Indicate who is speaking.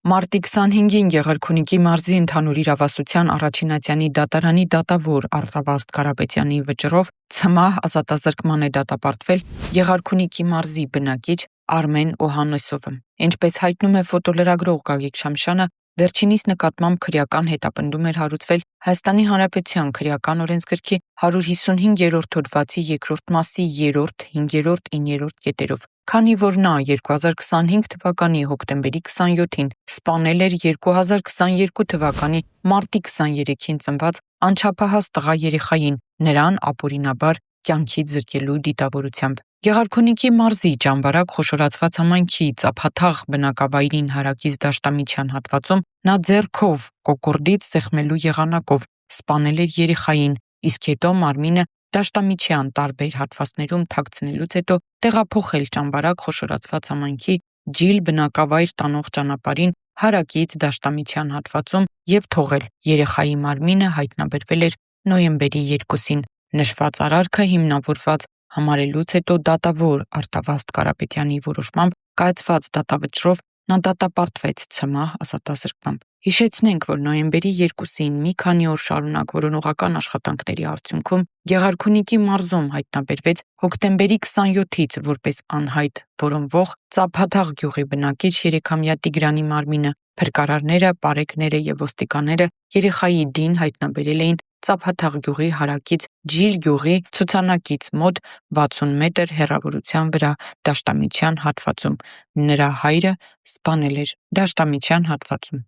Speaker 1: Մարտի 25-ին Գեղարքունիքի մարզի ընդհանուր իրավասության առաջինատյանի դատարանի դատավոր Արտավազդ Կարապետյանի վճռով ցմահ ազատազրկման է դատապարտվել Գեղարքունիքի մարզի բնակիչ Արմեն Օհաննիսովը։ Ինչպես հայտնում է ֆոտոլրագրող Գագիկ Շամշյանը, վերջինիս նկատմամբ քրեական հետապնդում էր հարուցվել Հայաստանի Հանրապետության քրեական օրենսգրքի 155-րդ հոդվածի 2-րդ մասի 3-րդ, 5-րդ, 9-րդ կետերով, քանի որ նա 2025 թվականի հոկտեմբերի 27-ին սպանել էր 2022 թվականի մարտի 23-ին ծնված անչափահաս տղա երեխային, նրան ապօրինաբար կյանքից զրկելու դիտավորությամբ։ Գեղարքունիքի մարզի Ճամբարակ խոշորացված համայնքի Ծափաթաղ բնակավայրին հարակից դաշտամիջյան հատվածում նա ձեռքով կոկորդից սեղմելու եղանակով սպանել էր երեխային, իսկ հետո մարմինը դաշտամիջյան տարբեր հատվածներում թաքցնելուց հետո տեղափոխել Ճամբարակ խոշորացված համայնքի Ջիլ բնակավայր տանող ճանապարհին հարակից դաշտամիջյան հատվածում և թողել։ Երեխայի մարմինը հայտնաբերվել էր նոյեմբերի 2-ին։ Նշված արարքը հիմնավորված համարելուց հետո դատավոր Արտավազդ Կարապետյանի որոշմամբ կայացված դատավճռով նա դատապարտվեց ցմահ ազատազրկմամբ։ Հիշեցնենք, որ նոյեմբերի 2-ին մի քանի օր շարունակ որոնողական աշխատանքների արդյունքում Գեղարքունիքի մարզում հայտնաբերվեց հոկտեմբերի 27-ից որպես անհայտ որոնվող Ծափաթաղ գյուղի բնակիչ 3-ամյա Տիգրանի մարմինը։ Փրկարարները, պարեկները և ոստիկանները երեխայի դին հայտնաբերել էին Ծափաթաղ գյուղի հարակից Ջիլ գյուղի ցուցանակից մոտ 60 մետր հեռավորության վրա դաշտամիջյան հատվածում։ Նրա հայրը սպանել էր դաշտամիջյան հատվածում։